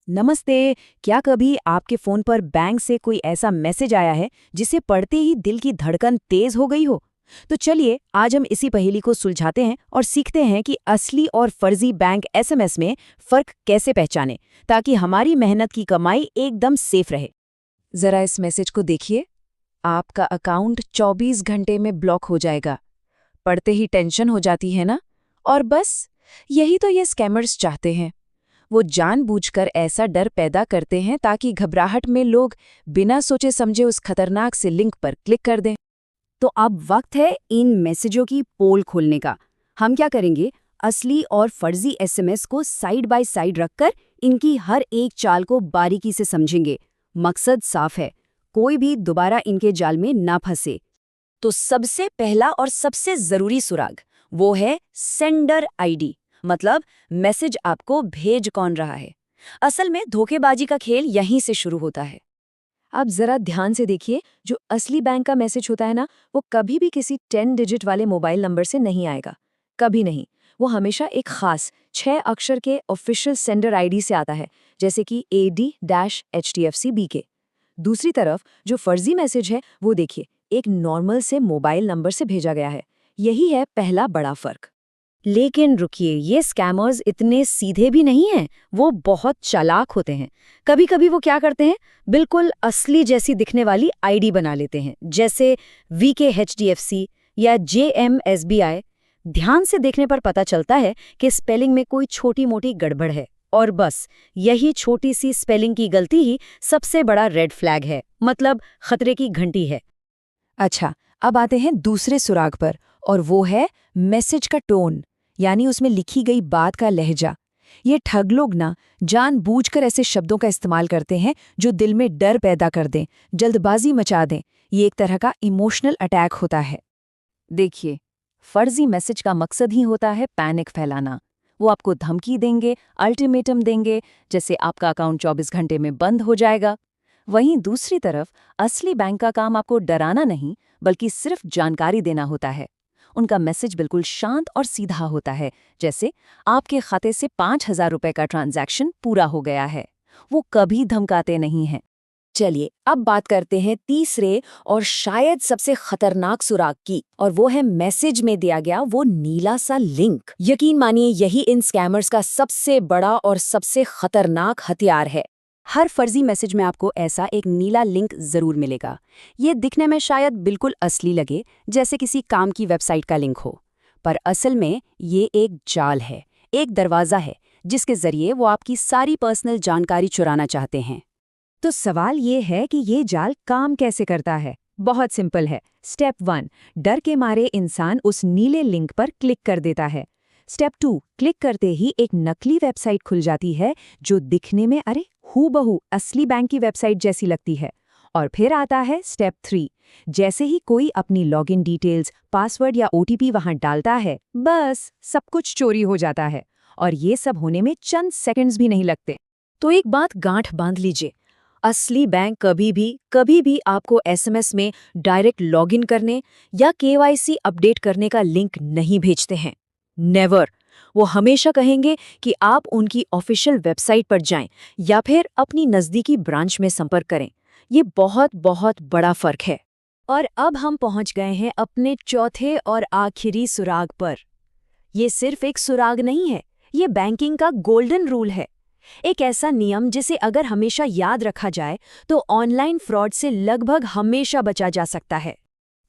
नमस्ते। क्या कभी आपके फोन पर बैंक से कोई ऐसा मैसेज आया है जिसे पढ़ते ही दिल की धड़कन तेज हो गई हो? तो चलिए आज हम इसी पहेली को सुलझाते हैं और सीखते हैं कि असली और फर्जी बैंक एसएमएस में फर्क कैसे पहचाने, ताकि हमारी मेहनत की कमाई एकदम सेफ रहे। जरा इस मैसेज को देखिए। आपका अकाउंट 24 घंटे में ब्लॉक हो जाएगा। पढ़ते ही टेंशन हो जाती है ना? और बस यही तो ये स्कैमर्स चाहते हैं। वो जानबूझकर ऐसा डर पैदा करते हैं ताकि घबराहट में लोग बिना सोचे समझे उस खतरनाक से लिंक पर क्लिक कर दें। तो अब वक्त है इन मैसेजों की पोल खोलने का। हम क्या करेंगे, असली और फर्जी एसएमएस को साइड बाय साइड रखकर इनकी हर एक चाल को बारीकी से समझेंगे। मकसद साफ है, कोई भी दोबारा इनके जाल में ना फंसे। तो सबसे पहला और सबसे जरूरी सुराग वो है सेंडर आईडी, मतलब मैसेज आपको भेज कौन रहा है। असल में धोखेबाजी का खेल यहीं से शुरू होता है। अब जरा ध्यान से देखिए, जो असली बैंक का मैसेज होता है ना, वो कभी भी किसी 10 डिजिट वाले मोबाइल नंबर से नहीं आएगा। कभी नहीं। वो हमेशा एक खास 6 अक्षर के ऑफिशियल सेंडर आईडी से आता है, जैसे कि AD-HDFC-BK। दूसरी तरफ जो फर्जी मैसेज है वो देखिए, एक नॉर्मल से मोबाइल नंबर से भेजा गया है। यही है पहला बड़ा फर्क। लेकिन रुकिए, ये स्कैमर्स इतने सीधे भी नहीं हैं, वो बहुत चालाक होते हैं। कभी कभी वो क्या करते हैं, बिल्कुल असली जैसी दिखने वाली आईडी बना लेते हैं, जैसे VKHDFC या JMSBI। ध्यान से देखने पर पता चलता है कि स्पेलिंग में कोई छोटी मोटी गड़बड़ है, और बस यही छोटी सी स्पेलिंग की गलती ही सबसे बड़ा रेड फ्लैग है, मतलब खतरे की घंटी है। अच्छा, अब आते हैं दूसरे सुराग पर, और वो है मैसेज का टोन, यानी उसमें लिखी गई बात का लहजा। ये ठग लोग ना जानबूझकर ऐसे शब्दों का इस्तेमाल करते हैं जो दिल में डर पैदा कर दें, जल्दबाजी मचा दें। ये एक तरह का इमोशनल अटैक होता है। देखिए, फर्जी मैसेज का मकसद ही होता है पैनिक फैलाना। वो आपको धमकी देंगे, अल्टीमेटम देंगे, जैसे आपका अकाउंट 24 घंटे में बंद हो जाएगा। वहीं दूसरी तरफ असली बैंक का काम आपको डराना नहीं, बल्कि सिर्फ जानकारी देना होता है। उनका मैसेज बिल्कुल शांत और सीधा होता है, जैसे आपके खाते से 5,000 रुपए का ट्रांजैक्शन पूरा हो गया है। वो कभी धमकाते नहीं हैं। चलिए अब बात करते हैं तीसरे और शायद सबसे खतरनाक सुराग की, और वो है मैसेज में दिया गया वो नीला सा लिंक। यकीन मानिए, यही इन स्कैमर्स का सबसे बड़ा और सबसे खतरनाक हथियार है। हर फर्जी मैसेज में आपको ऐसा एक नीला लिंक जरूर मिलेगा। ये दिखने में शायद बिल्कुल असली लगे, जैसे किसी काम की वेबसाइट का लिंक हो, पर असल में ये एक जाल है, एक दरवाज़ा है जिसके जरिए वो आपकी सारी पर्सनल जानकारी चुराना चाहते हैं। तो सवाल ये है कि ये जाल काम कैसे करता है। बहुत सिंपल है। स्टेप 1, डर के मारे इंसान उस नीले लिंक पर क्लिक कर देता है। स्टेप 2, क्लिक करते ही एक नकली वेबसाइट खुल जाती है जो दिखने में हूबहू असली बैंक की वेबसाइट जैसी लगती है। और फिर आता है स्टेप 3, जैसे ही कोई अपनी लॉगिन डिटेल्स, पासवर्ड या OTP वहां डालता है, बस सब कुछ चोरी हो जाता है। और ये सब होने में चंद सेकंड्स भी नहीं लगते। तो एक बात गांठ बांध लीजिए, असली बैंक कभी भी आपको एसएमएस में डायरेक्ट लॉगिन करने या KYC अपडेट करने का लिंक नहीं भेजते हैं। नेवर। वो हमेशा कहेंगे कि आप उनकी ऑफिशियल वेबसाइट पर जाएं या फिर अपनी नज़दीकी ब्रांच में संपर्क करें। ये बहुत बहुत बड़ा फर्क है। और अब हम पहुंच गए हैं अपने चौथे और आखिरी सुराग पर। ये सिर्फ एक सुराग नहीं है, ये बैंकिंग का गोल्डन रूल है। एक ऐसा नियम जिसे अगर हमेशा याद रखा जाए तो ऑनलाइन फ्रॉड से लगभग हमेशा बचा जा सकता है।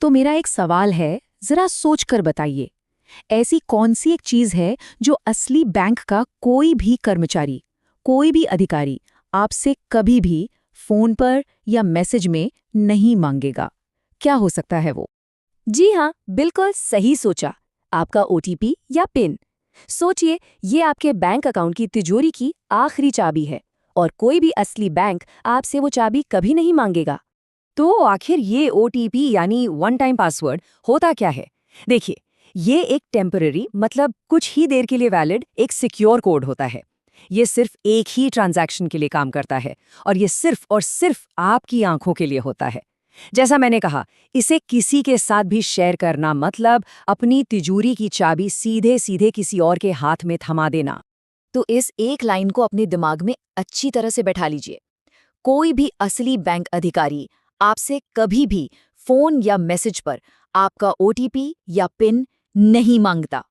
तो मेरा एक सवाल है, जरा सोचकर बताइए, ऐसी कौन सी एक चीज है जो असली बैंक का कोई भी कर्मचारी, कोई भी अधिकारी आपसे कभी भी फोन पर या मैसेज में नहीं मांगेगा? क्या हो सकता है वो? जी हाँ, बिल्कुल सही सोचा। आपका OTP या पिन। सोचिए, ये आपके बैंक अकाउंट की तिजोरी की आखिरी चाबी है, और कोई भी असली बैंक आपसे वो चाबी कभी नहीं मांगेगा। तो आखिर ये OTP यानी वन टाइम पासवर्ड होता क्या है? देखिए, ये एक टेम्पररी, मतलब कुछ ही देर के लिए वैलिड एक सिक्योर कोड होता है। ये सिर्फ एक ही ट्रांजैक्शन के लिए काम करता है, और ये सिर्फ और सिर्फ आपकी आंखों के लिए होता है। जैसा मैंने कहा, इसे किसी के साथ भी शेयर करना मतलब अपनी तिजोरी की चाबी सीधे सीधे किसी और के हाथ में थमा देना। तो इस एक लाइन को अपने दिमाग में अच्छी तरह से बैठा लीजिए। कोई भी असली बैंक अधिकारी आपसे कभी भी फोन या मैसेज पर आपका ओटीपी या पिन नहीं मांगता।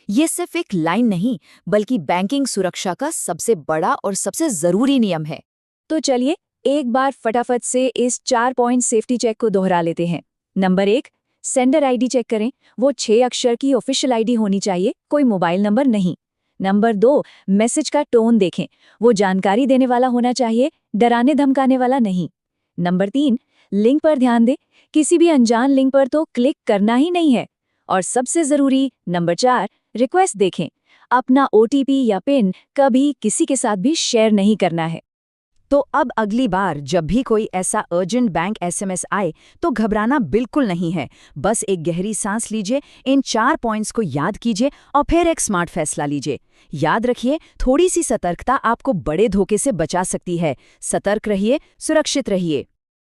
ये सिर्फ एक लाइन नहीं, बल्कि बैंकिंग सुरक्षा का सबसे बड़ा और सबसे जरूरी नियम है। तो चलिए एक बार फटाफट से इस 4 पॉइंट सेफ्टी चेक को दोहरा लेते हैं। नंबर 1, सेंडर आईडी चेक करें। वो 6 अक्षर की ऑफिशियल आईडी होनी चाहिए, कोई मोबाइल नंबर नहीं। नंबर 2, मैसेज का टोन देखें। वो जानकारी देने वाला होना चाहिए, डराने धमकाने वाला नहीं। नंबर 3, लिंक पर ध्यान दें। किसी भी अनजान लिंक पर तो क्लिक करना ही नहीं है। और सबसे जरूरी नंबर 4, रिक्वेस्ट देखें। अपना ओटीपी या पिन कभी किसी के साथ भी शेयर नहीं करना है। तो अब अगली बार जब भी कोई ऐसा अर्जेंट बैंक एसएमएस आए तो घबराना बिल्कुल नहीं है। बस एक गहरी सांस लीजिए, इन 4 पॉइंट्स को याद कीजिए और फिर एक स्मार्ट फैसला लीजिए। याद रखिए, थोड़ी सी सतर्कता आपको बड़े धोखे से बचा सकती है। सतर्क रहिए, सुरक्षित रहिए।